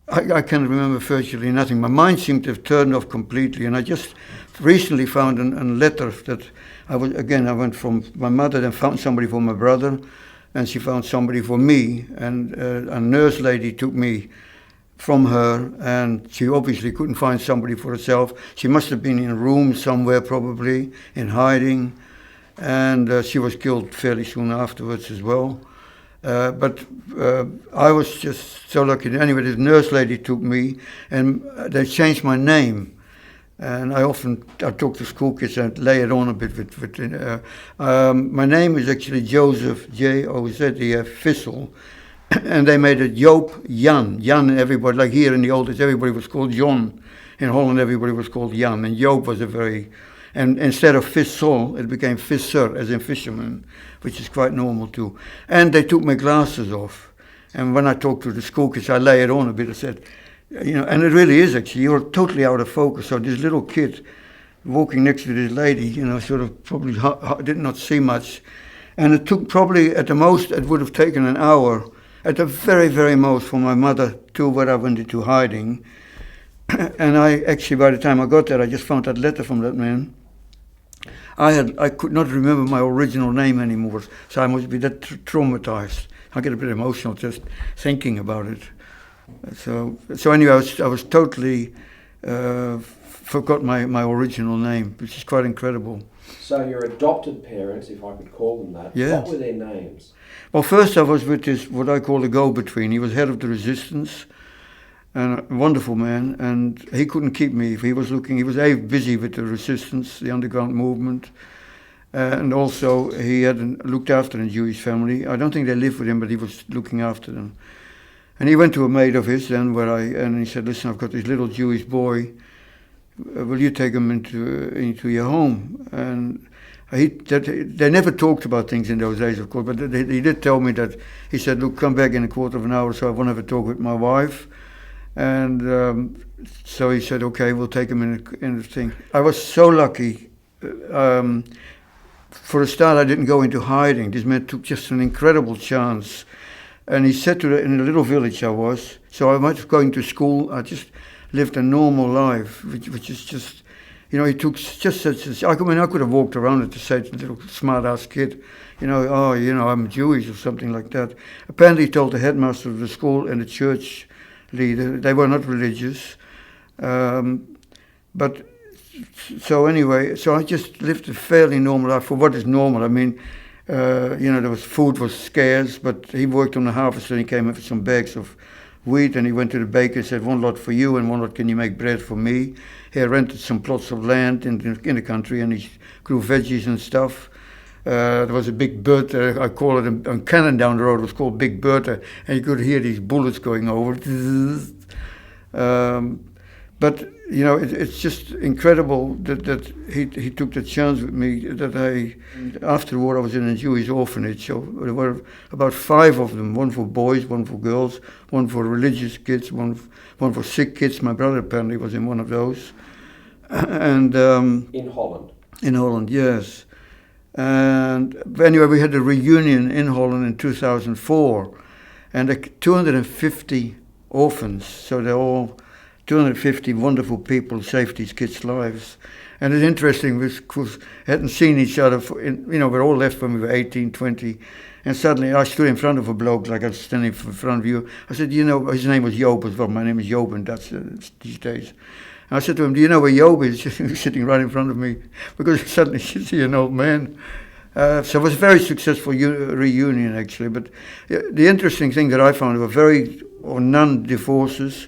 I can remember virtually nothing. My mind seemed to have turned off completely, and I just recently found a letter that I went from my mother, then found somebody for my brother, and she found somebody for me, and a nurse lady took me from her, and she obviously couldn't find somebody for herself. She must have been in a room somewhere, probably, in hiding, and she was killed fairly soon afterwards as well. But I was just so lucky. Anyway, this nurse lady took me, and they changed my name. And I talk to school kids and lay it on a bit. My name is actually Joseph, Jozef Vissel, and they made it Joop Jan. Jan, everybody, like here in the old days, everybody was called John. In Holland, everybody was called Jan, and Joop was and instead of Vissel, it became Visser, as in fisherman, which is quite normal too. And they took my glasses off. And when I talked to the school kids, I lay it on a bit. I said, and it really is actually, you're totally out of focus. So this little kid walking next to this lady, sort of probably did not see much. And it took probably, at the most, it would have taken an hour, at the very, very most, for my mother to where I went into hiding. And I actually, by the time I got there, I just found that letter from that man. I could not remember my original name anymore, so I must be that traumatized. I get a bit emotional just thinking about it. So anyway, I was totally forgot my original name, which is quite incredible. So your adopted parents, if I could call them that, yes. What were their names? Well, first I was with this, what I call a go-between. He was head of the resistance, and a wonderful man, and he couldn't keep me. He was busy with the resistance, the underground movement, and also he had looked after a Jewish family. I don't think they lived with him, but he was looking after them. And he went to a mate of his then, and he said, "Listen, I've got this little Jewish boy. Will you take him into your home?" And they never talked about things in those days, of course, but he did tell me that. He said, "Look, come back in a quarter of an hour, so I want to have a talk with my wife." And so he said, "Okay, we'll take him in the thing." I was so lucky. For a start, I didn't go into hiding. This man took just an incredible chance. And he said in the little village I was, so I was going to school. I just lived a normal life, which is just, he took just such I could have walked around it to say to the little smart-ass kid, I'm Jewish or something like that. Apparently he told the headmaster of the school and the church leader, they were not religious. But so anyway, so I just lived a fairly normal life. For what is normal, I mean, food was scarce, but he worked on the harvest and he came up with some bags of wheat, and he went to the baker and said, "1 lot for you and 1 lot can you make bread for me." He rented some plots of land in the country, and he grew veggies and stuff. There was a big bird, I call it, a cannon down the road, it was called Big Bertha, and you could hear these bullets going over. But it's just incredible that he took the chance with me. After the war, I was in a Jewish orphanage. So there were about 5 of them: 1 for boys, 1 for girls, 1 for religious kids, one for sick kids. My brother apparently was in one of those. And in Holland. In Holland, yes. And anyway, we had a reunion in Holland in 2004, and 250 orphans. So they're all 250 wonderful people saved these kids' lives. And it's interesting, because we hadn't seen each other, we're all left when we were 18, 20. And suddenly I stood in front of a bloke, like I was standing in front of you. I said, his name was Joop as well. My name is Joop in Dutch these days. And I said to him, "Do you know where Joop is?" He was sitting right in front of me, because suddenly you see an old man. So it was a very successful reunion, actually. But the interesting thing that I found, there were none divorces.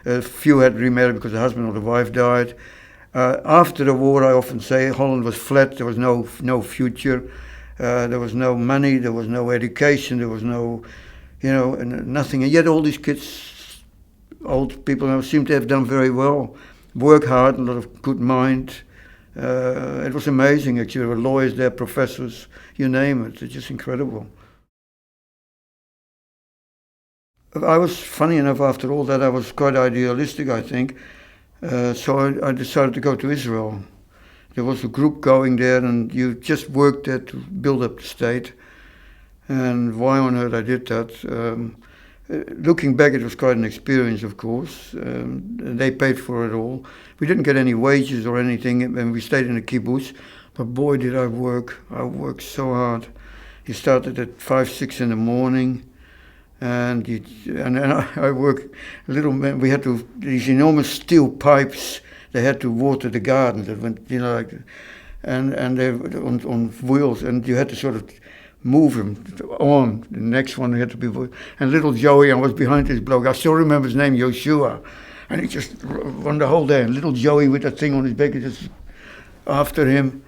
A few had remarried because the husband or the wife died. After the war, I often say Holland was flat. There was no future. There was no money. There was no education. There was no, nothing. And yet all these kids, old people now, seem to have done very well. Work hard, a lot of good mind. It was amazing, actually. There were lawyers there, professors, you name it. It's just incredible. I was, funny enough, after all that, I was quite idealistic, I think. So I decided to go to Israel. There was a group going there, and you just worked there to build up the state. And why on earth I did that? looking back, it was quite an experience, of course. They paid for it all. We didn't get any wages or anything, and we stayed in a kibbutz. But boy, did I work! I worked so hard. You started at 5, 6 in the morning, and I worked a little. We had these enormous steel pipes. They had to water the gardens. That went, and they were on wheels, and you had to sort of move him on. The next one had to be, and little Joey, I was behind this bloke. I still remember his name, Yoshua, and he just run the whole day. And little Joey with that thing on his back, just after him,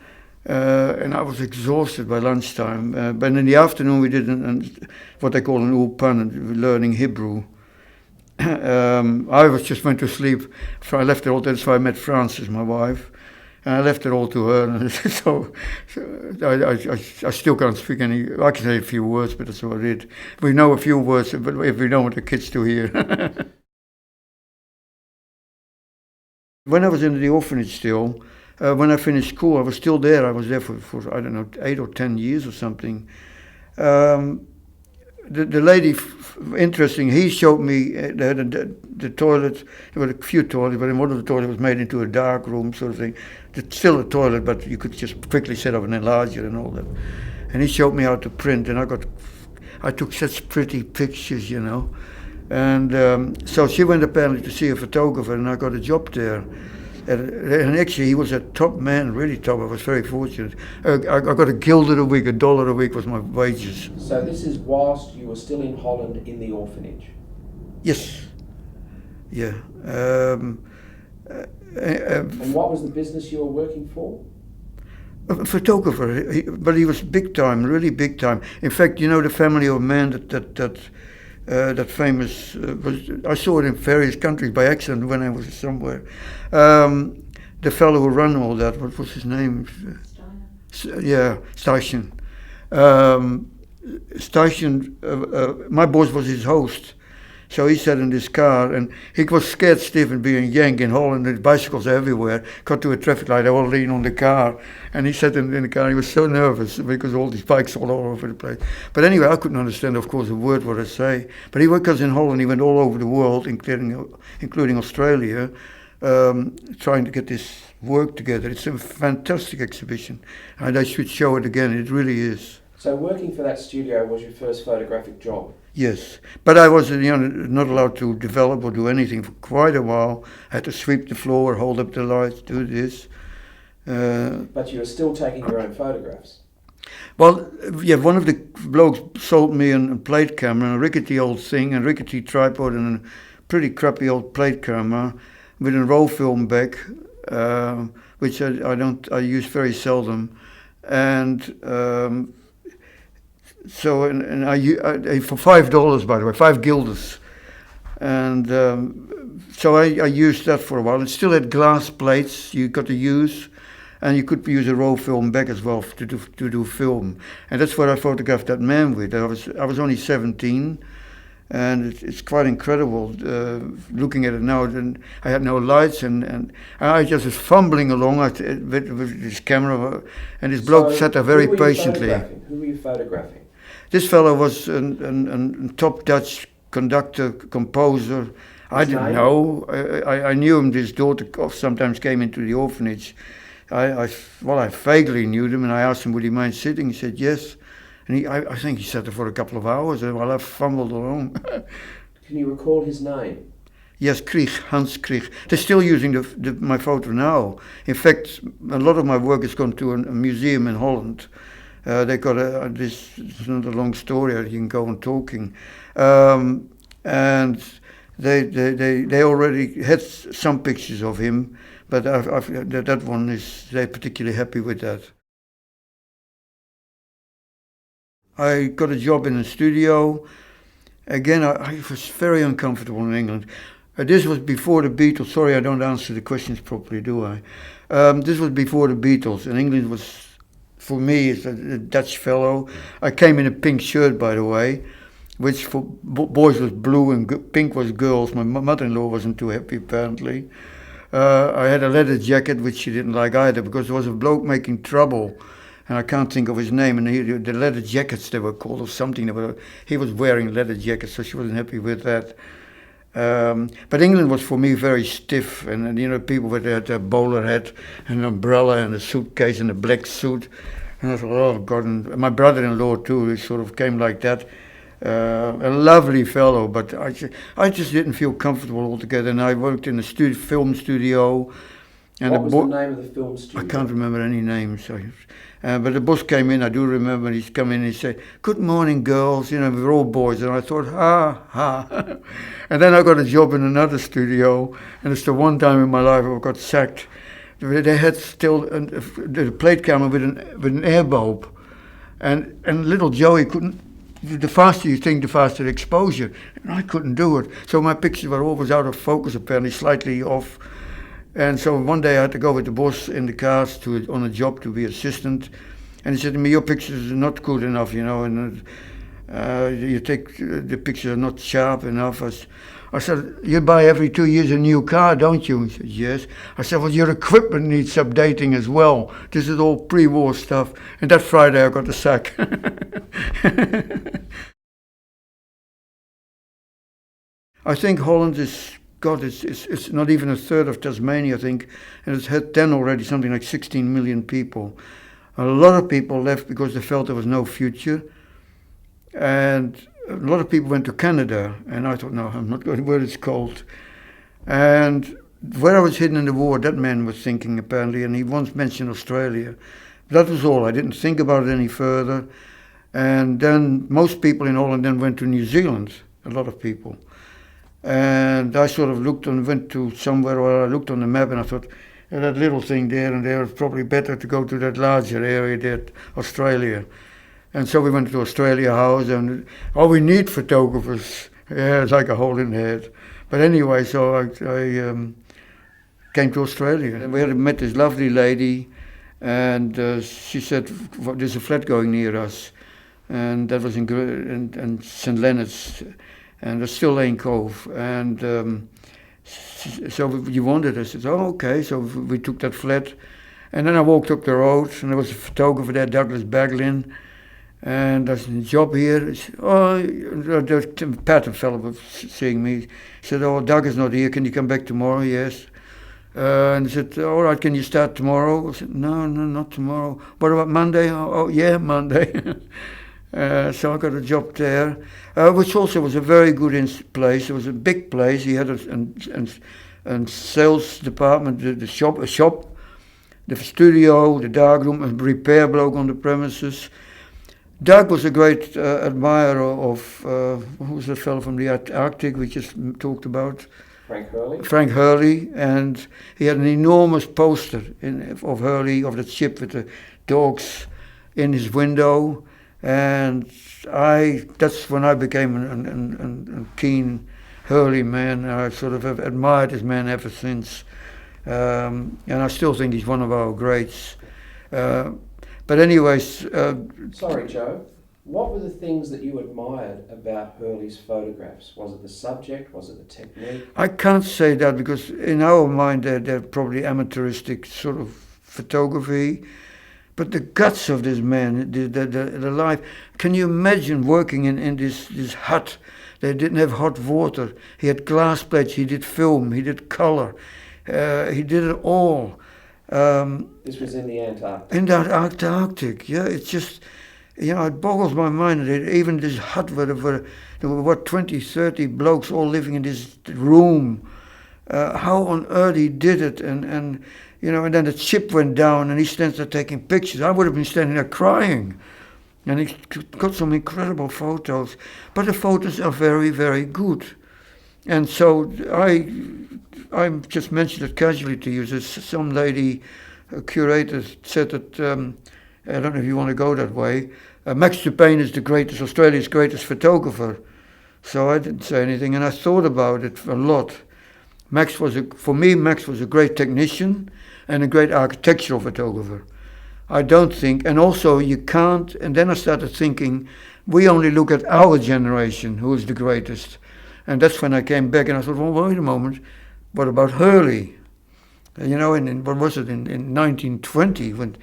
and I was exhausted by lunchtime. But in the afternoon, we did what they call an ulpan, learning Hebrew. I just went to sleep. So I left it all. That's why I met Frances, my wife. And I left it all to her, and so I still can't speak any. I can say a few words, but that's what I did. We know a few words, but if we don't want the kids to hear. When I was in the orphanage still, when I finished school, I was still there. I was there for I don't know, 8 or 10 years or something. The lady, interesting, he showed me the toilet. There were a few toilets, but one of the toilets was made into a dark room sort of thing. It's still a toilet, but you could just quickly set up an enlarger and all that. And he showed me how to print, and I took such pretty pictures, And so she went apparently to see a photographer, and I got a job there. And actually, he was a top man, really top. I was very fortunate. I got $1 a week, $1 a week was my wages. So this is whilst you were still in Holland in the orphanage? Yes. Yeah. And what was the business you were working for? A photographer, but he was big time, really big time. In fact, the family of man that famous, I saw it in various countries by accident when I was somewhere. The fellow who ran all that, what was his name? Yeah, Station. Station, my boss was his host. So he sat in this car, and he was scared stiff and being young in Holland, and bicycles everywhere. Got to a traffic light, I all leaned on the car, and he sat in the car. He was so nervous because all these bikes all over the place. But anyway, I couldn't understand, of course, a word what I say. But he was in Holland. He went all over the world, including Australia, trying to get this work together. It's a fantastic exhibition, and I should show it again. It really is. So working for that studio was your first photographic job? Yes, but I was not allowed to develop or do anything for quite a while. I had to sweep the floor, hold up the lights, do this. But you were still taking your own photographs? Well, yeah, one of the blokes sold me a plate camera, a rickety old thing, a rickety tripod and a pretty crappy old plate camera with a roll film back, which I use very seldom. And so I for $5, by the way, 5 guilders, and so I used that for a while. It still had glass plates you got to use, and you could use a roll film back as well to do film. And that's what I photographed that man with. I was only 17, and it's quite incredible looking at it now. And I had no lights, and I just was fumbling along with this camera, and this bloke sat there very patiently. Who were you photographing? This fellow was a top Dutch conductor, composer. I didn't know. I knew him. His daughter sometimes came into the orphanage. I vaguely knew them, and I asked him, would he mind sitting? He said yes. And I think he sat there for a couple of hours while I fumbled along. Can you recall his name? Yes, Krieg, Hans Krieg. They're still using my photo now. In fact, a lot of my work has gone to a museum in Holland. They got this. It's not a long story. You can go on talking, and they already had some pictures of him, but that one is they're particularly happy with that. I got a job in a studio. Again, I was very uncomfortable in England. This was before the Beatles. Sorry, I don't answer the questions properly, do I? This was before the Beatles, and England was. For me, it's a Dutch fellow. I came in a pink shirt, by the way, which for boys was blue and pink was girls. My mother-in-law wasn't too happy, apparently. I had a leather jacket, which she didn't like either, because there was a bloke making trouble and I can't think of his name. And the leather jackets, they were called, or something. He was wearing leather jackets, so she wasn't happy with that. But England was for me very stiff, and you know, people with a bowler hat, and an umbrella, and a suitcase, and a black suit. And I thought, oh God! And my brother-in-law too, he sort of came like that. A lovely fellow, but I just didn't feel comfortable altogether. And I worked in a film studio. And what was the name of the film studio? I can't remember any names. But the boss came in, I do remember, he's come in and he said, "Good morning, girls," you know, we were all boys. And I thought, ha, ha. And then I got a job in another studio, and it's the one time in my life I got sacked. They had still the plate camera with an air bulb. And little Joey couldn't, the faster you think, the faster the exposure. And I couldn't do it. So my pictures were always out of focus, apparently, slightly off. And so one day I had to go with the boss in the cars on a job to be assistant. And he said to me, "Your pictures are not good enough, you know, and you take the pictures are not sharp enough." I said, "You buy every 2 years a new car, don't you?" He said, "Yes." I said, "Well, your equipment needs updating as well. This is all pre-war stuff." And that Friday I got the sack. I think Holland is, God, it's not even a third of Tasmania, I think, and it's had then already something like 16 million people. A lot of people left because they felt there was no future, and a lot of people went to Canada, and I thought, no, I'm not going where it's cold. And where I was hidden in the war, that man was thinking apparently, and he once mentioned Australia. That was all. I didn't think about it any further. And then most people in Holland then went to New Zealand, a lot of people. And I sort of went to somewhere where I looked on the map and I thought, that little thing there and there, it's probably better to go to that larger area there, Australia. And so we went to Australia House and, oh, we need photographers. Yeah, it's like a hole in the head. But anyway, so I came to Australia. And we had met this lovely lady and she said, "There's a flat going near us." And that was in St. Leonard's. And it's still Lane Cove. And so you wanted us. I said, "Oh, okay." So we took that flat. And then I walked up the road, and there was a photographer there, Douglas Baglin. And I said, "Job here?" He said, "Oh," the pattern fellow was seeing me. He said, "Oh, Doug is not here. Can you come back tomorrow?" "Yes." And he said, "All right, can you start tomorrow?" I said, No, not tomorrow. "What about Monday?" Oh yeah, Monday." So I got a job there, which also was a very good place. It was a big place. He had a sales department, a shop, the studio, the darkroom, a repair bloke on the premises. Doug was a great admirer of, who was the fellow from the Arctic we just talked about? Frank Hurley, and he had an enormous poster of Hurley, of the ship with the dogs in his window. And that's when I became a keen Hurley man. I sort of have admired this man ever since. And I still think he's one of our greats. But anyways... Sorry, Joe. What were the things that you admired about Hurley's photographs? Was it the subject? Was it the technique? I can't say that because in our mind they're probably amateuristic sort of photography. But the guts of this man, the life. Can you imagine working in this hut? They didn't have hot water. He had glass plates. He did film. He did color. He did it all. This was in the Antarctic. In the Antarctic, yeah. It's just, it boggles my mind that even this hut where there were 20, 30 blokes all living in this room. How on earth he did it, and then the ship went down and he stands there taking pictures. I would have been standing there crying. And he got some incredible photos. But the photos are very, very good. And so I just mentioned it casually to you. There's some lady, a curator, said that, I don't know if you want to go that way, Max Dupain is Australia's greatest photographer. So I didn't say anything, and I thought about it a lot. Max was a great technician and a great architectural photographer. I don't think, and also you can't, and then I started thinking, we only look at our generation, who is the greatest. And that's when I came back and I thought, well, wait a moment, what about Hurley? In what was it, in 1920, with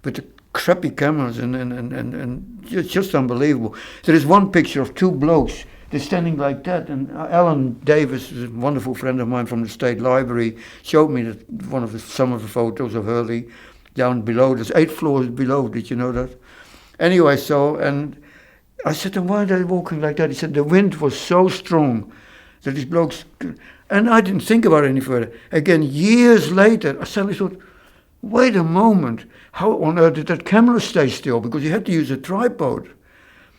the crappy cameras and just unbelievable. There is one picture of two blokes. They're standing like that, and Alan Davis, a wonderful friend of mine from the State Library, showed me that some of the photos of Hurley down below. There's 8 floors below. Did you know that? Anyway, and I said to him, why are they walking like that? He said the wind was so strong that these blokes... And I didn't think about it any further. Again, years later, I suddenly thought, wait a moment, how on earth did that camera stay still? Because he had to use a tripod.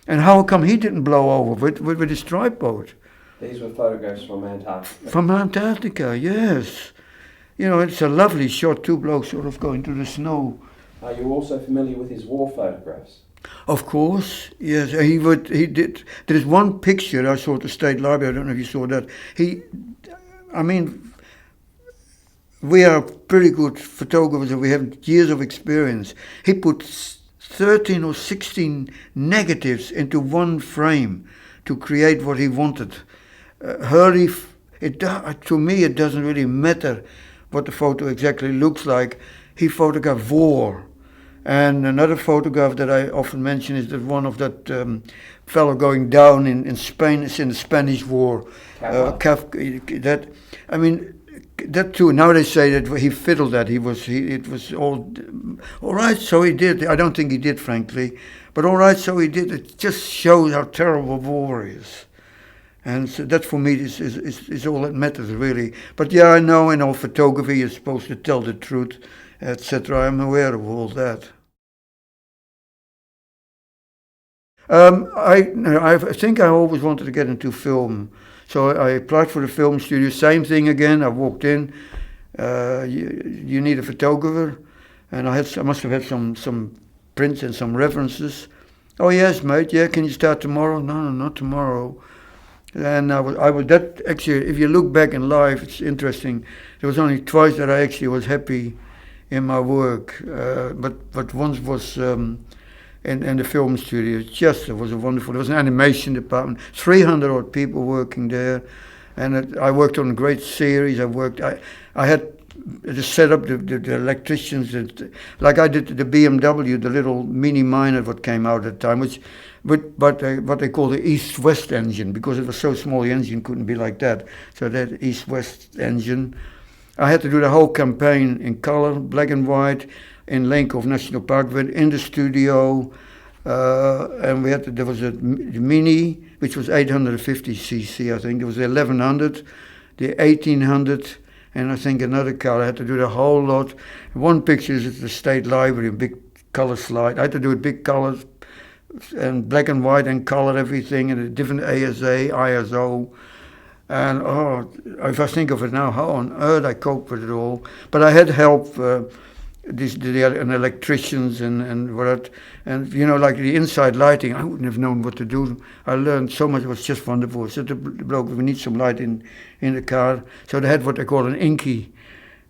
And how come he didn't blow over with his tripod? These were photographs from Antarctica. From Antarctica, yes. You know, it's a lovely shot, 2 blokes sort of going through the snow. Are you also familiar with his war photographs? Of course, yes. He did. There is one picture I saw at the State Library. I don't know if you saw that. We are pretty good photographers and we have years of experience. He put 13 or 16 negatives into one frame to create what he wanted. Hurley, to me, it doesn't really matter what the photo exactly looks like. He photographed war. And another photograph that I often mention is the one of that fellow going down in Spain. It's in the Spanish War. That too. Now they say that he fiddled that. It was all right. So he did. I don't think he did, frankly, but all right. So he did. It just shows how terrible war is, and so that for me is all that matters really. But yeah, I know photography is supposed to tell the truth, etc. I'm aware of all that. I think I always wanted to get into film, so I applied for the film studio. Same thing again. I walked in. You need a photographer, and I must have had some prints and some references. Oh yes, mate. Yeah, can you start tomorrow? No, not tomorrow. And I was that actually. If you look back in life, it's interesting. There was only twice that I actually was happy in my work, but once was. In the film studio. It was a wonderful. There was an animation department, 300 odd people working there, and I worked on a great series. I had to set up the electricians, like I did the BMW, the little mini miner what came out at the time, what they call the east-west engine, because it was so small the engine couldn't be like that. So that east-west engine, I had to do the whole campaign in color, black and white. In Lenkov National Park, in the studio, and there was a Mini, which was 850cc, I think. There was the 1100, the 1800, and I think another car. I had to do the whole lot. One picture is at the State Library, a big color slide. I had to do it big colors, and black and white and color everything, and a different ASA, ISO. And if I think of it now, how on earth I coped with it all. But I had help. And electricians and what, and like the inside lighting, I wouldn't have known what to do. I learned so much. It was just wonderful. I said to the bloke, we need some light in the car. So they had what they call an inky,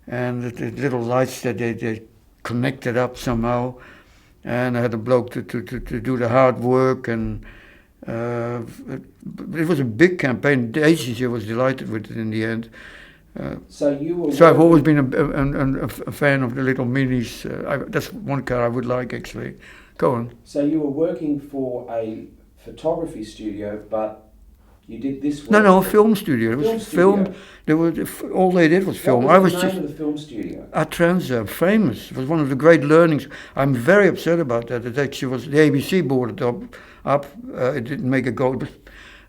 and the little lights that they connected up somehow. And I had a bloke to do the hard work, and it was a big campaign. The agency was delighted with it in the end. So I've always been a fan of the little minis. That's one car I would like, actually. Go on. So you were working for a photography studio, but you did this work? No, a film studio. It was film. All they did was film. What was the name of the film studio? Atranza, famous. It was one of the great learnings. I'm very upset about that. It actually was the ABC bought it up. It didn't make a go.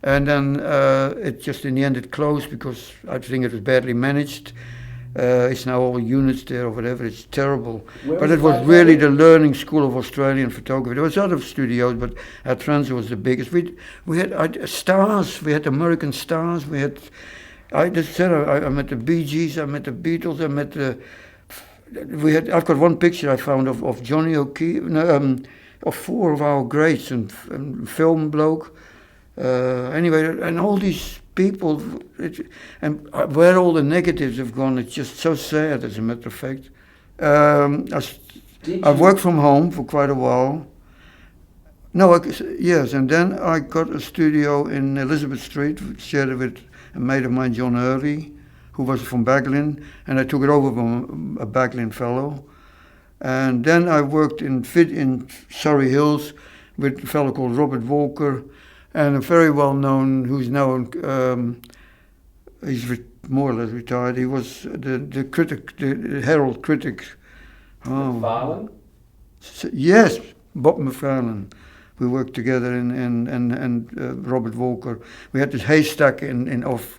And then it just in the end it closed because I think it was badly managed. It's now all units there or whatever. It's terrible. But it was really the learning school of Australian photography. There was other studios, but Atranza was the biggest. We had stars. We had American stars. I met the Bee Gees. I met the Beatles. I've got one picture I found of Johnny O'Keefe. Of 4 of our greats and film bloke. Anyway, and all these people, and where all the negatives have gone, it's just so sad, as a matter of fact. I've worked from home for quite a while. Yes, and then I got a studio in Elizabeth Street, shared it with a mate of mine, John Hurley, who was from Baglin, and I took it over from a Baglin fellow. And then I worked in Surrey Hills with a fellow called Robert Walker, and a very well-known, who's now, he's more or less retired. He was the critic, the Herald critic. McFarlane? Yes, Bob McFarlane. We worked together and Robert Walker. We had this haystack off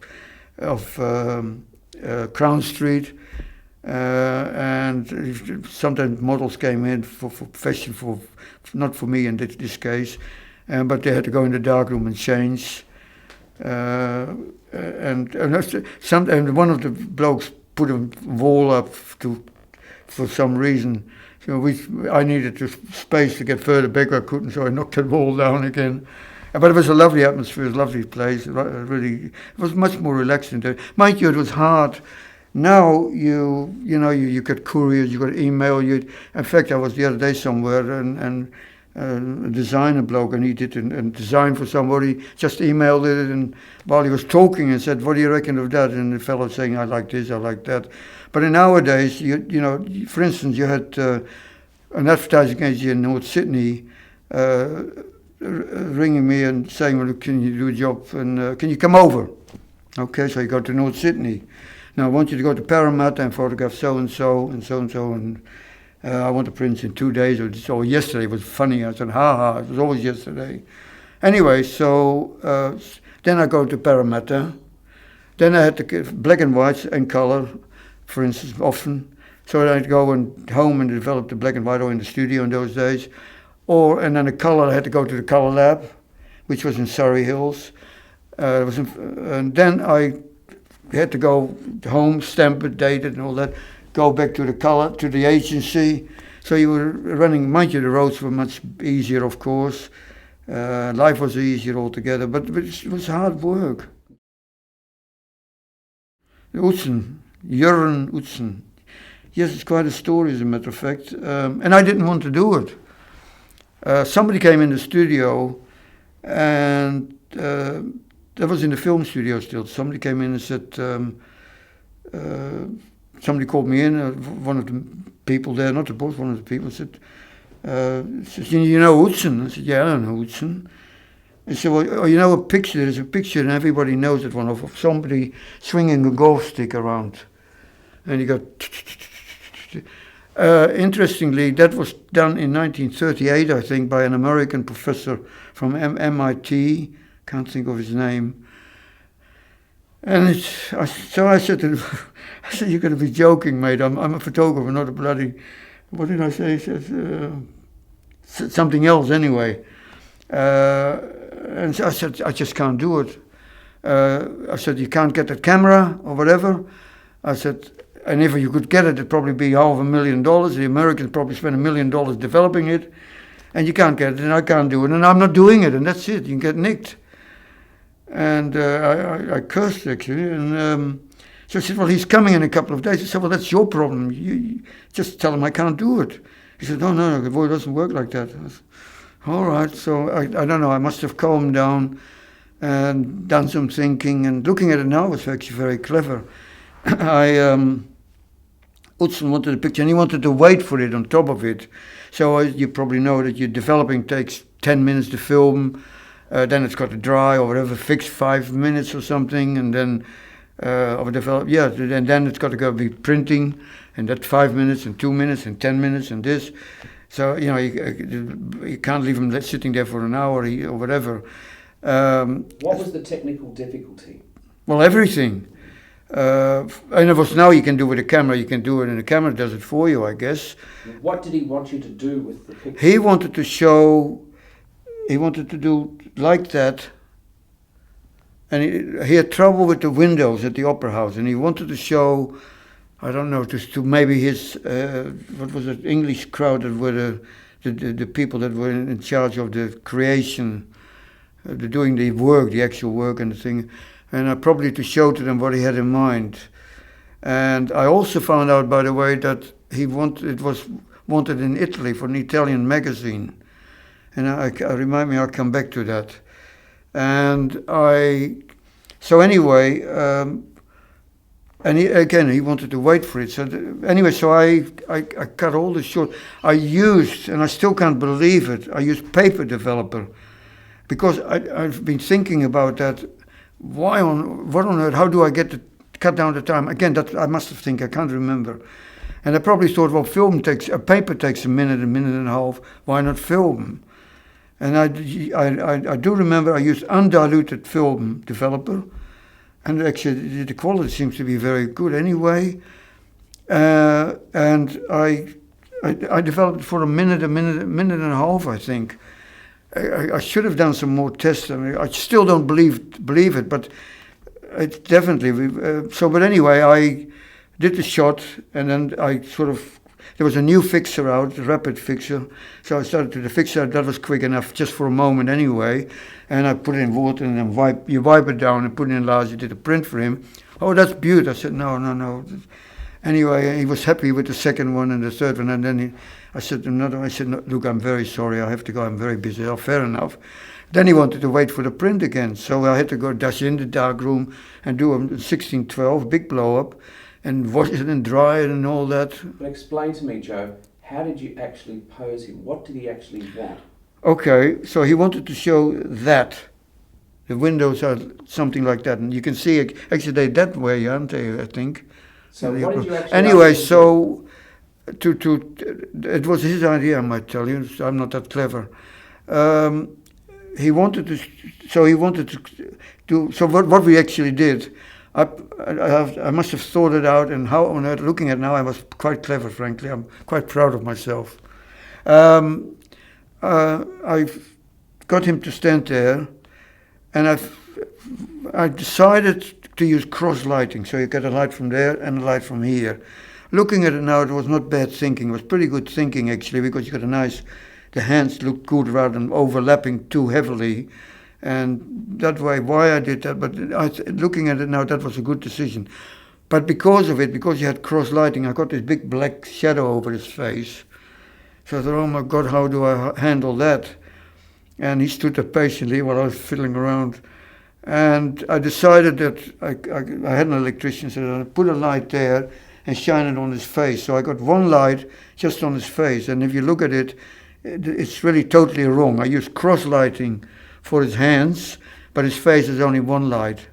Crown Street, and sometimes models came in for fashion, not for me in this case, but they had to go in the darkroom and change. And one of the blokes put a wall up for some reason. So I needed space to get further back. I couldn't, so I knocked that wall down again. But it was a lovely atmosphere, a lovely place. Really, it was much more relaxing there. Mind you, it was hard. Now you get couriers, you got email. In fact, I was the other day somewhere and a designer bloke, and he did a design for somebody, just emailed it, and while he was talking and said, "What do you reckon of that?" And the fellow saying, "I like this, I like that." But nowadays, for instance, you had an advertising agency in North Sydney ringing me and saying, "Well, can you do a job, and can you come over?" Okay, so you go to North Sydney. Now I want you to go to Parramatta and photograph so and so and so and so, and I want to print in 2 days. Or yesterday was funny. I said, it was always yesterday. Anyway, so then I go to Parramatta. Then I had to get black and whites and color, for instance, often. So I'd go home and develop the black and white, or in the studio in those days. And then the color, I had to go to the color lab, which was in Surrey Hills. And then I had to go home, stamp it, date it and all that, go back to the agency. So you were running, mind you, the roads were much easier, of course. Life was easier altogether, but it was hard work. Jurgen Utzen. Yes, it's quite a story, as a matter of fact. And I didn't want to do it. Somebody came in the studio, and that was in the film studio still. Somebody came in and said, somebody called me in, one of the people there, not the boss, one of the people said, "You know Utzen?" I said, "Yeah, I know Utzen." He said, "Well, you know a picture? There's a picture, and everybody knows it, one of somebody swinging a golf stick around." And he got... Interestingly, that was done in 1938, I think, by an American professor from MIT. Can't think of his name. And so I said to him, "You're going to be joking, mate. I'm a photographer, not a bloody..." What did I say? He said, something else anyway. And so I said, "I just can't do it." I said, "You can't get that camera or whatever." I said, "And if you could get it, it'd probably be $500,000. The Americans probably spend $1 million developing it. And you can't get it, and I can't do it, and I'm not doing it, and that's it. You can get nicked." And I cursed, actually. And so I said, "Well, he's coming in a couple of days." I said, "Well, that's your problem. You just tell him I can't do it." He said, No, the boy doesn't work like that." I said, "All right." So I don't know, I must have calmed down and done some thinking. And looking at it now, it's actually very clever. Utzen wanted a picture, and he wanted to wait for it on top of it. So you probably know that your developing takes 10 minutes to film. Then it's got to dry or whatever, fix 5 minutes or something, and then and then it's got to go be printing, and that's 5 minutes and 2 minutes and 10 minutes and this. So you can't leave them sitting there for an hour or whatever. What was the technical difficulty? Well, everything. And of course now you can do with a camera. You can do it, and the camera does it for you, I guess. What did he want you to do with the picture? He wanted to do like that, and he had trouble with the windows at the Opera House, and he wanted to show, I don't know, just to maybe his what was it, English crowd that were the people that were in charge of the creation, doing the work, the actual work and the thing, and probably to show to them what he had in mind. And I also found out, by the way, that it was wanted in Italy for an Italian magazine. And I remind me, I'll come back to that. And so anyway, And he wanted to wait for it. So anyway, so I cut all this short. I used, and I still can't believe it, I used Paper Developer. Because I've been thinking about that. What on earth, how do I get to cut down the time? Again, that I must have think, I can't remember. And I probably thought, well, paper takes a minute and a half, why not film? And I do remember I used undiluted film developer, and actually the quality seems to be very good anyway. And I developed it for a minute and a half, I think. I should have done some more tests. I mean, I still don't believe it, but it's definitely. But anyway, I did the shot, and then I there was a new fixer out, a rapid fixer. So I started to the fixer. That was quick enough, just for a moment anyway. And I put it in water, and then you wipe it down and put it in large. You did a print for him. Oh, that's beautiful. I said, no. Anyway, he was happy with the second one and the third one, and then I said, no, look, I'm very sorry, I have to go, I'm very busy. Oh, fair enough. Then he wanted to wait for the print again, so I had to go dash in the dark room and do a 1612, big blow-up, and wash it and dry it and all that. But explain to me, Joe, how did you actually pose him? What did he actually want? Okay, so he wanted to show that. The windows are something like that, and you can see it, actually they're that way, aren't they, I think. So what did you actually anyway, so it was his idea, I might tell you. I'm not that clever. He wanted to do. So what we actually did, I must have thought it out, and how on earth, looking at it now, I was quite clever. Frankly, I'm quite proud of myself. I got him to stand there, and I decided to use cross lighting, so you get a light from there and a light from here. Looking at it now, it was not bad thinking. It was pretty good thinking, actually, because you got the hands look good rather than overlapping too heavily. And that way, why I did that, but looking at it now, that was a good decision. But because you had cross lighting, I got this big black shadow over his face. So I thought, oh my God, how do I handle that? And he stood there patiently while I was fiddling around. And I decided that I had an electrician, so I put a light there and shine it on his face. So I got one light just on his face. And if you look at it, it's really totally wrong. I used cross lighting for his hands, but his face is only one light.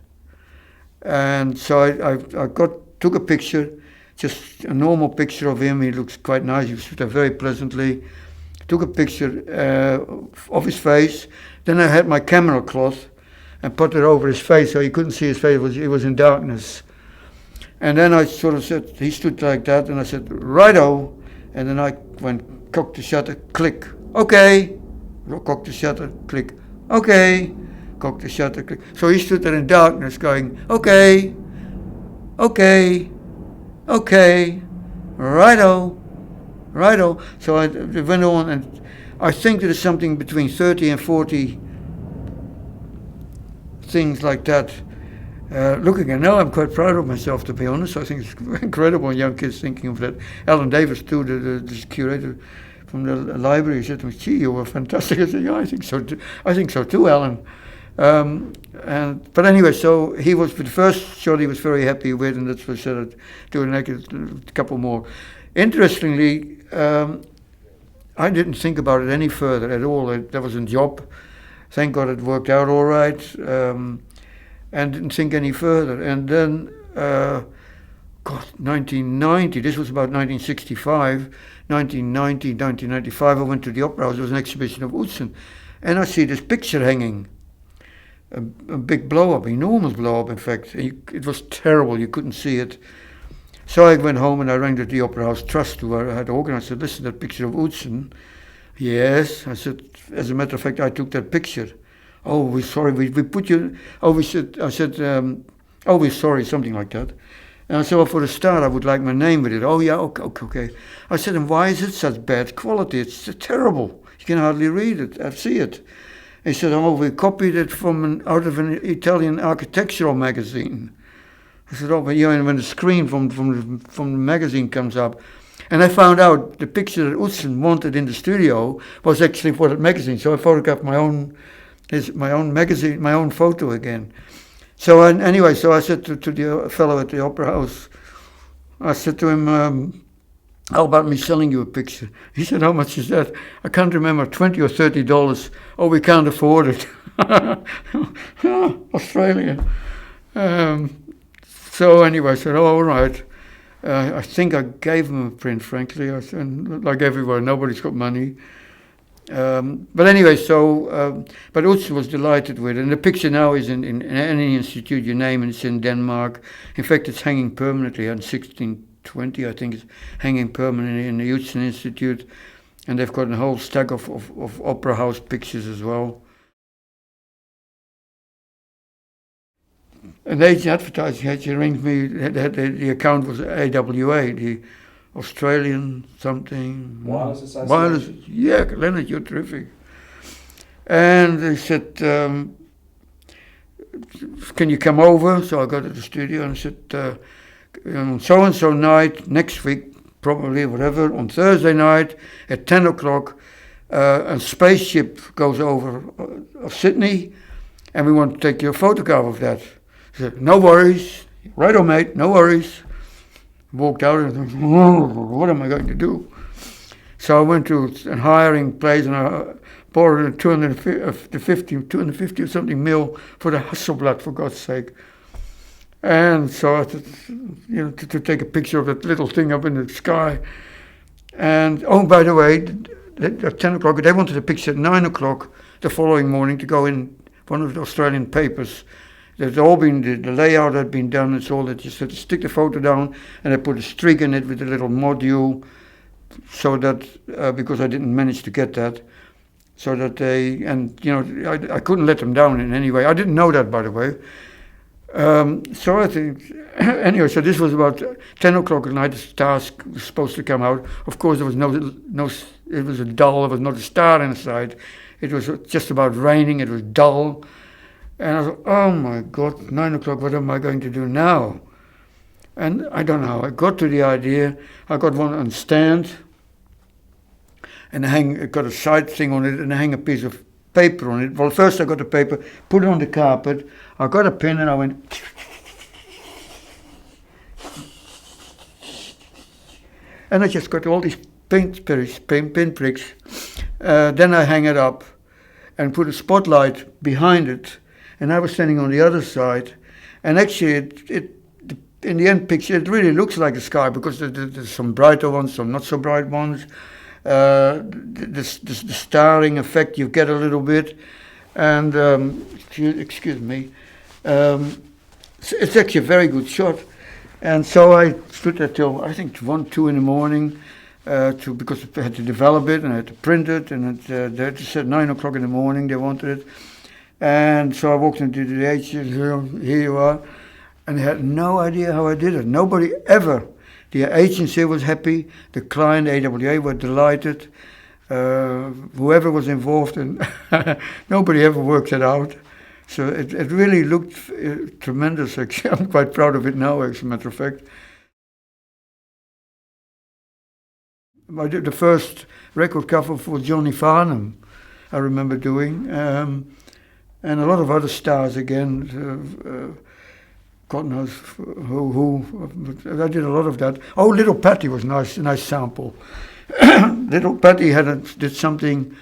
And so I took a picture, just a normal picture of him. He looks quite nice. He stood there very pleasantly. Took a picture of his face. Then I had my camera cloth and put it over his face so he couldn't see his face. It was in darkness. And then I sort of said, he stood like that, and I said, righto. And then I went, cock the shutter, click. Okay. Cock the shutter, click. Okay. Cock the shutter, click. So he stood there in darkness going, okay. Okay. Okay. Righto. Righto. So I went on, and I think there is something between 30 and 40 things like that. Looking at now, I'm quite proud of myself, to be honest. I think it's incredible young kids thinking of that. Alan Davis, too, the curator from the library, said to me, gee, you were fantastic. I said, yeah, I think so too. I think so too, Alan. But anyway, so he was, for the first shot he was very happy with, and that's what I said, I'd do a couple more. Interestingly, I didn't think about it any further at all. That was a job. Thank God it worked out all right, and didn't think any further. And then, 1990, this was about 1965, 1990, 1995, I went to the Opera House. There was an exhibition of Utzon, and I see this picture hanging, a big blow-up, enormous blow-up, in fact. It was terrible, you couldn't see it. So I went home and I rang the Opera House Trust, who I had organized. I said, listen, that picture of Utzon. Yes, I said, as a matter of fact, I took that picture. Oh, we're sorry, we put you, we're sorry, something like that. And I said, well, for a start, I would like my name with it. Oh, yeah, okay. I said, and why is it such bad quality? It's terrible. You can hardly read it, I see it. He said, oh, we copied it out of an Italian architectural magazine. I said, oh, but when the screen from the magazine comes up, and I found out the picture that Utzon wanted in the studio was actually for that magazine. So I photographed my own magazine, my own photo again. So anyway, so I said to the fellow at the opera house, I said to him, how about me selling you a picture? He said, how much is that? I can't remember, $20 or $30. Oh, we can't afford it. Australia. So anyway, I said, oh, all right. I think I gave him a print, frankly. I said, like everywhere, nobody's got money. But anyway, but Utz was delighted with it. And the picture now is in any institute you name, and it's in Denmark. In fact, it's hanging permanently on 1620, I think it's hanging permanently in the Utz Institute. And they've got a whole stack of opera house pictures as well. An agent advertising agent arranged me, the account was AWA, the Australian something. Wireless Association? Wireless, yeah, Leonard, you're terrific. And they said, can you come over? So I got to the studio and said, on so-and-so night, next week, probably, whatever, on Thursday night at 10 o'clock, a spaceship goes over of Sydney, and we want to take your photograph of that. I said, no worries, righto mate, no worries. Walked out and thought, what am I going to do? So I went to a hiring place and I borrowed 250 or something mil for the Hasselblad, for God's sake. And so I thought, to take a picture of that little thing up in the sky. And oh, by the way, at 10 o'clock, they wanted a picture at 9 o'clock the following morning to go in one of the Australian papers. There's all been, the layout had been done, it's all that you had to stick the photo down and I put a string in it with a little module so that, because I didn't manage to get that, so that they, and I couldn't let them down in any way. I didn't know that, by the way. So I think, anyway, so this was about 10 o'clock at night, the stars was supposed to come out. Of course, there was no, it was dull, there was not a star inside. It was just about raining, it was dull. And I thought, oh my God, 9 o'clock, what am I going to do now? And I don't know, I got to the idea, I got one on stand, and I got a side thing on it, and I hang a piece of paper on it. Well, first I got the paper, put it on the carpet, I got a pen, and I went, and I just got all these pinpricks. Then I hang it up, and put a spotlight behind it, and I was standing on the other side, and actually it in the end picture it really looks like a sky because there's some brighter ones, some not so bright ones. The starring effect you get a little bit, and excuse me, it's actually a very good shot. And so I stood there till I think 1, 2 in the morning. Because I had to develop it and I had to print it, and they said 9 o'clock in the morning they wanted it. And so I walked into the agency, here you are, and they had no idea how I did it. Nobody ever. The agency was happy, the client, AWA, were delighted, whoever was involved, and nobody ever worked it out. So it really looked tremendous, actually. I'm quite proud of it now, as a matter of fact. I did the first record cover for Johnny Farnham, I remember doing, and a lot of other stars again. God knows who. I did a lot of that. Oh, Little Patty was nice, a nice sample. Little Patty did something,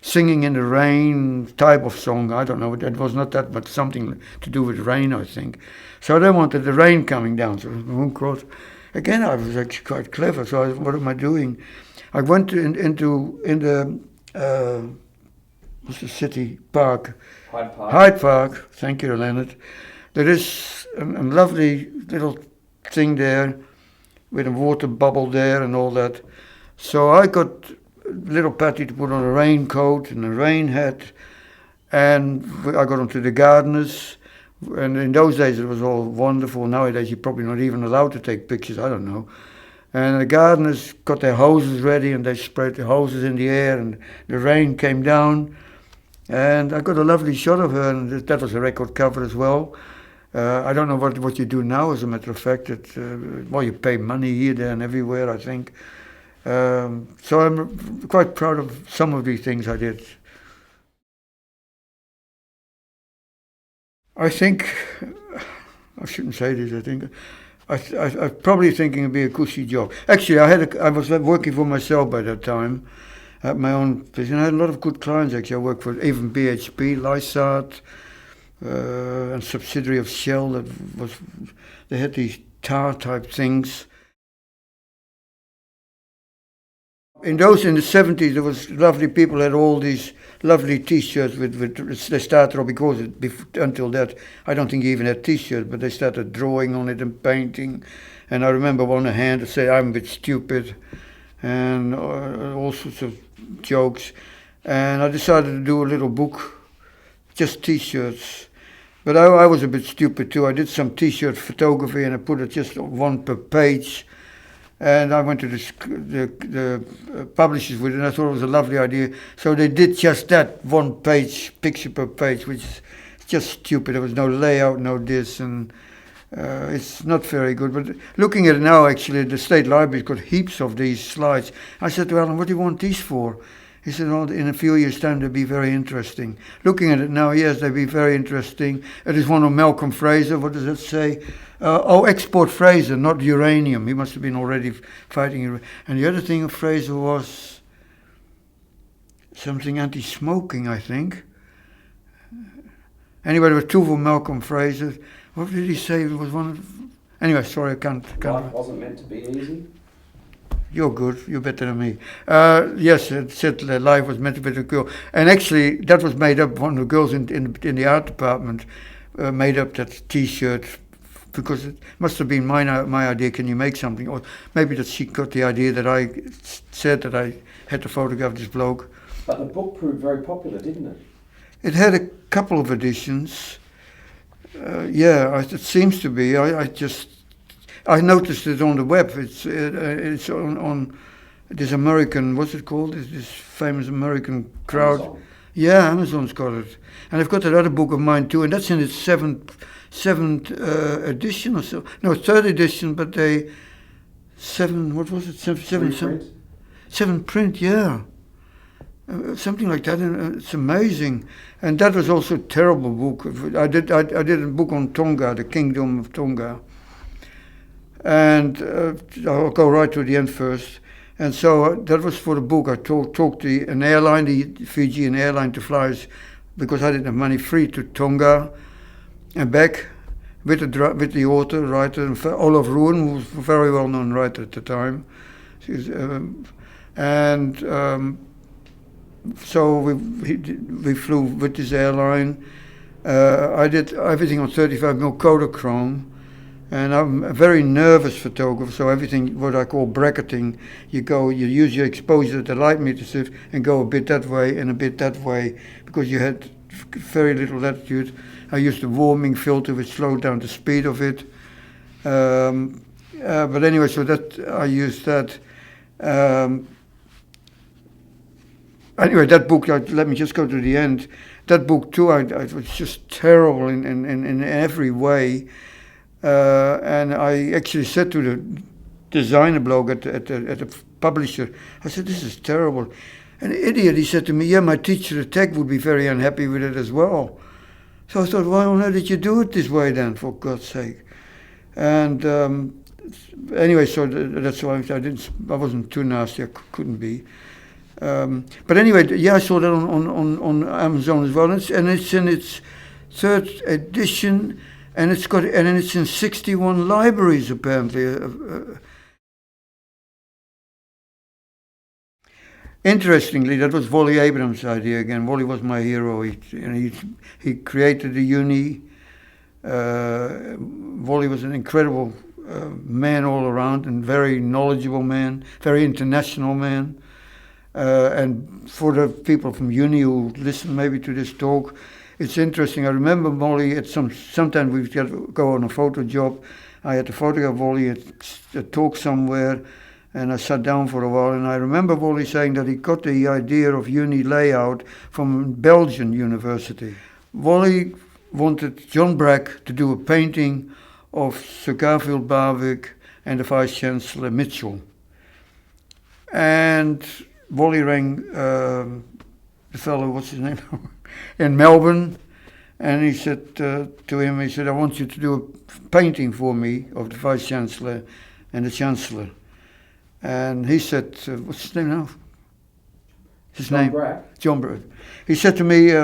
singing in the rain type of song. I don't know. It was not that, but something to do with rain, I think. So they wanted the rain coming down. So oh God. Again, I was actually quite clever. So what am I doing? I went into the what's the city park? Hyde Park. Hyde Park. Thank you, Leonard. There is a lovely little thing there with a water bubble there and all that. So I got little Patty to put on a raincoat and a rain hat, and I got onto the gardeners. And in those days it was all wonderful. Nowadays you're probably not even allowed to take pictures, I don't know. And the gardeners got their hoses ready and they sprayed the hoses in the air and the rain came down. And I got a lovely shot of her, and that was a record cover as well. I don't know what you do now, as a matter of fact. Well, you pay money here, there and everywhere, I think. So I'm quite proud of some of these things I did. I think, I shouldn't say this, I think, I'm probably thinking it'd be a cushy job. Actually, I was working for myself by that time, at my own business. I had a lot of good clients, actually. I worked for even BHP, Lysart, and subsidiary of Shell. They had these tar type things. In the 70s, there was lovely people had all these lovely T-shirts they started off because until that, I don't think he even had T-shirts, but they started drawing on it and painting. And I remember one hand to say, "I'm a bit stupid," and all sorts of jokes. And I decided to do a little book, just T-shirts. But I was a bit stupid too. I did some T-shirt photography and I put it just one per page. And I went to the publishers with it, and I thought it was a lovely idea. So they did just that, one page, picture per page, which is just stupid. There was no layout, no this, and it's not very good. But looking at it now, actually, the State Library's got heaps of these slides. I said to Alan, "What do you want these for?" He said, "Well, in a few years' time, they'll be very interesting." Looking at it now, yes, they'll be very interesting. It is one of Malcolm Fraser. What does it say? Export Fraser, not uranium. He must have been already fighting. And the other thing of Fraser was something anti-smoking, I think. Anyway, there were two of Malcolm Fraser. What did he say? It was one of... Anyway, sorry, I can't... Life wasn't meant to be easy? You're good. You're better than me. Yes, it said that life was meant to be a girl. And actually, that was made up. One of the girls in the art department made up that T-shirt because it must have been my idea. Can you make something? Or maybe that she got the idea that I said that I had to photograph this bloke. But the book proved very popular, didn't it? It had a couple of editions. It seems to be. I noticed it on the web. It's on this American, what's it called? This famous American crowd. Amazon. Yeah, Amazon's got it. And I've got that other book of mine too, and that's in its seventh edition or so. No, third edition, but what was it? Seven print, yeah. Something like that, and it's amazing. And that was also a terrible book. I did a book on Tonga, the Kingdom of Tonga. And I'll go right to the end first. And so that was for the book. I talked to an airline, the Fijian airline, to fly us, because I didn't have money, free to Tonga and back with the author, writer, Olaf Ruin, who was a very well-known writer at the time. So we flew with this airline. I did everything on 35mm Kodachrome. And I'm a very nervous photographer, so everything, what I call bracketing, you use your exposure at the light meter shift and go a bit that way and a bit that way, because you had very little latitude. I used the warming filter, which slowed down the speed of it. But anyway, so that I used that. Anyway, that book, let me just go to the end. That book too, I was just terrible in every way. And I actually said to the designer bloke at the publisher, I said, "This is terrible." An idiot, he said to me, "Yeah, my teacher at Tech would be very unhappy with it as well." So I thought, why on earth did you do it this way then, for God's sake? And anyway, so that's why I wasn't too nasty, I couldn't be. But anyway, yeah, I saw that on Amazon as well, and it's in its third edition. And it's in 61 libraries apparently. Interestingly, that was Wally Abrams' idea again. Wally was my hero. He created the uni. Wally was an incredible man all around, and very knowledgeable man, very international man. And for the people from uni who listen maybe to this talk, it's interesting. I remember Wally at sometimes we'd go on a photo job. I had to photograph Wally at a talk somewhere, and I sat down for a while. And I remember Wally saying that he got the idea of uni layout from Belgian university. Wally wanted John Brack to do a painting of Sir Garfield Barwick and the Vice Chancellor Mitchell. And Wally rang the fellow, what's his name? in Melbourne, And he said to him, he said, I want you to do a painting for me of the Vice Chancellor and the Chancellor. And he said, what's his name now? John Brack. John Brack. He said to me,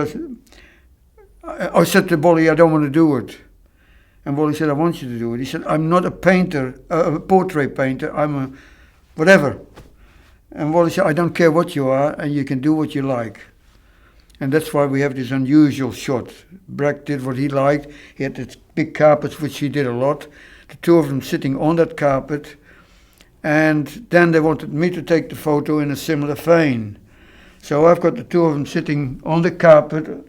I said to Bolly, I don't want to do it. And Bolly said, I want you to do it. He said, I'm not a painter, a portrait painter, I'm a whatever. And Bolly said, I don't care what you are, and you can do what you like. And that's why we have this unusual shot. Brack did what he liked. He had this big carpets, which he did a lot. The two of them sitting on that carpet. And then they wanted me to take the photo in a similar vein. So I've got the two of them sitting on the carpet,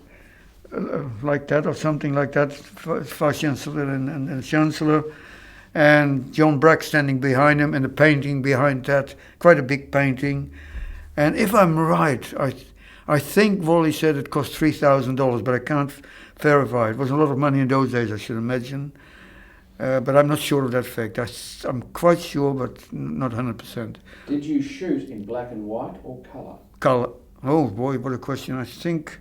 like that, or something like that, Vice Chancellor and Chancellor. And John Brack standing behind him, and the painting behind that, quite a big painting. And if I'm right, I think Wally said it cost $3,000, but I can't verify. It was a lot of money in those days, I should imagine. But I'm not sure of that fact. I'm quite sure, but not 100%. Did you shoot in black and white or colour? Colour. Oh boy, what a question. I think,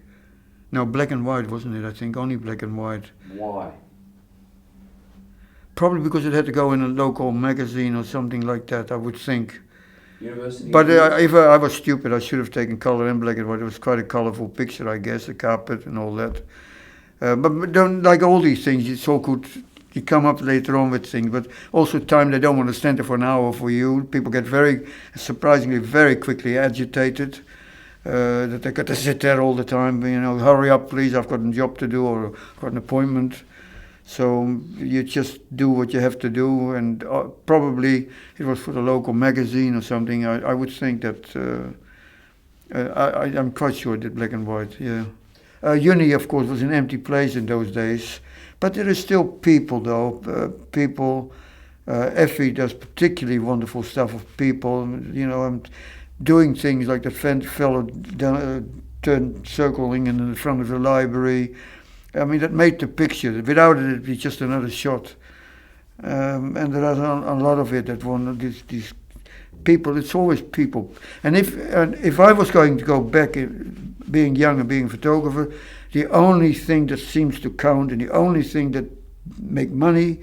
no, black and white, wasn't it? I think only black and white. Why? Probably because it had to go in a local magazine or something like that, I would think. University. But if I was stupid, I should have taken colour and black and white. It was quite a colourful picture, I guess, the carpet and all that. But don't, like all these things, it's all good. You come up later on with things, but also time they don't want to stand there for an hour for you. People get surprisingly, very quickly agitated. That they got to sit there all the time. You know, hurry up, please! I've got a job to do or I've got an appointment. So you just do what you have to do, and probably it was for the local magazine or something. I would think that I'm quite sure it did black and white. Yeah, uni of course was an empty place in those days, but there is still people though. People, Effie does particularly wonderful stuff of people. You know, I'm doing things like the fellow turned circling in the front of the library. I mean, that made the picture. Without it, it'd be just another shot. And there are a lot of it. That one, these people. It's always people. And if I was going to go back, being young and being a photographer, the only thing that seems to count and the only thing that make money,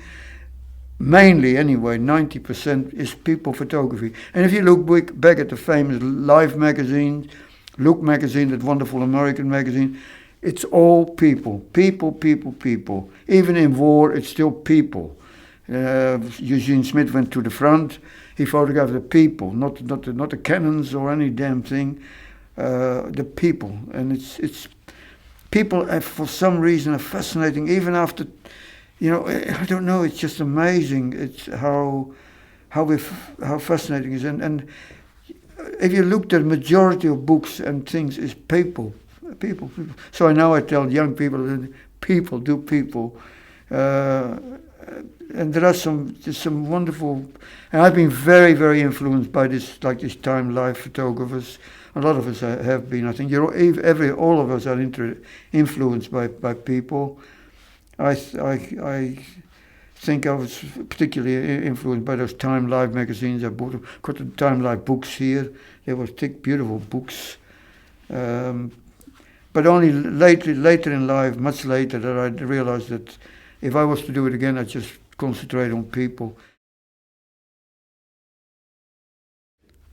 mainly anyway, 90% is people photography. And if you look back at the famous Life magazine, Look magazine, that wonderful American magazine. It's all people, people, people, people. Even in war, it's still people. Eugene Smith went to the front. He photographed the people, not the cannons or any damn thing. The people, and it's people. For some reason, are fascinating. Even after, you know, I don't know. It's just amazing. It's how fascinating it is. And if you look at the majority of books and things, is people. So now I tell young people that people do people, and there are some wonderful. And I've been very, very influenced by this time life photographers. A lot of us have been. I think all of us are influenced by people. I think I was particularly influenced by those Time Life magazines. I got the Time Life books here. They were thick, beautiful books. But only later in life, much later, that I realized that if I was to do it again, I'd just concentrate on people.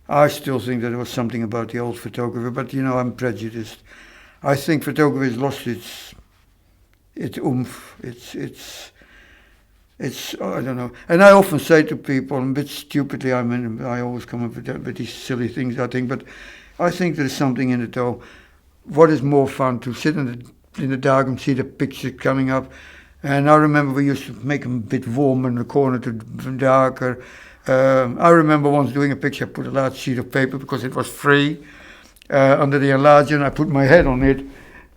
I still think that there was something about the old photography, but you know, I'm prejudiced. I think photography has lost its oomph. It's I don't know. And I often say to people, a bit stupidly, I always come up with these silly things, I think, but I think there's something in it though. What is more fun, to sit in the dark and see the picture coming up? And I remember we used to make them a bit warmer in the corner to darker. I remember once doing a picture, I put a large sheet of paper because it was free under the enlarger, and I put my head on it,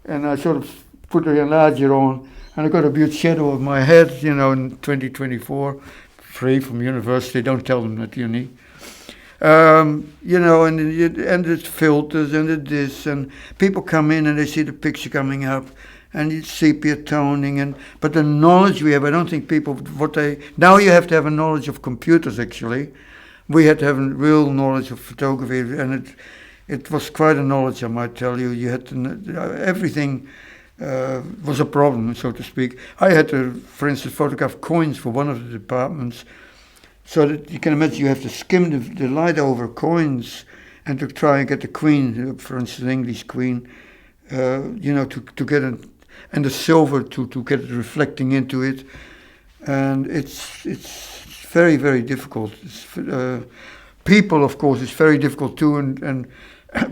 and I sort of put the enlarger on, and I got a beautiful shadow of my head, you know, in 2024, free from university. Don't tell them that, uni. You know, and it's filters and it's this, and people come in and they see the picture coming up, and it's sepia toning, but the knowledge we have, I don't think people, now you have to have a knowledge of computers actually. We had to have a real knowledge of photography, and it was quite a knowledge, I might tell you. You had to know everything. was a problem, so to speak. I had to, for instance, photograph coins for one of the departments, so that you can imagine you have to skim the light over coins and to try and get the queen, for instance, the English queen, to get it, and the silver to get it reflecting into it. And it's very, very difficult. People, of course, it's very difficult too, and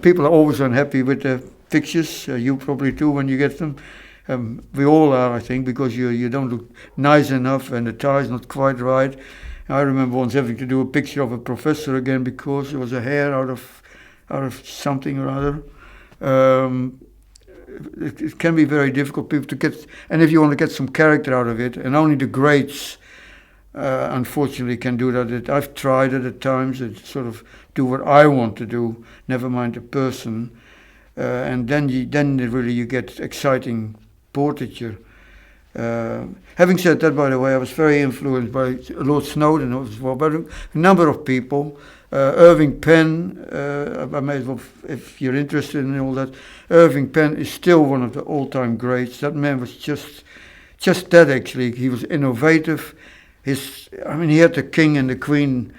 people are always unhappy with the pictures. You probably too when you get them. We all are, I think, because you don't look nice enough and the tie's not quite right. I remember once having to do a picture of a professor again because there was a hair out of something or other. It can be very difficult people to get, and if you want to get some character out of it, and only the greats unfortunately can do that. I've tried it at times to sort of do what I want to do, never mind the person, and then really you get exciting portraiture. Having said that, by the way, I was very influenced by Lord Snowdon as well, but a number of people. Irving Penn, I may as well, if you're interested in all that, Irving Penn is still one of the all-time greats. That man was just that, actually. He was innovative. He had the king and the queen,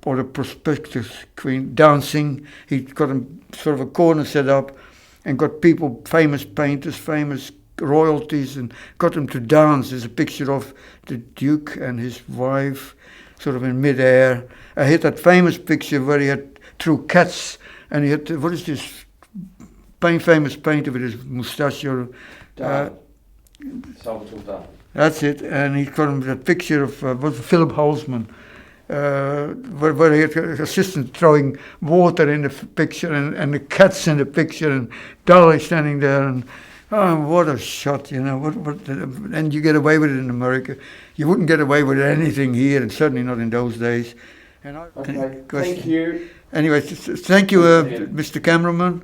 or the prospective queen, dancing. He got him sort of a corner set up and got people, famous painters, famous royalties, and got them to dance. There's a picture of the Duke and his wife sort of in mid-air. I had that famous picture where he had threw cats, and he had, what is this famous painter with his moustache? Salvatore Dali. That's it, and he got him that picture of Philip Holzman, where he had an assistant throwing water in the picture, and the cats in the picture, and Dali standing there, and what a shot, and you get away with it in America. You wouldn't get away with anything here, and certainly not in those days. Okay, thank you. Anyway, thank you, Mr. Cameraman.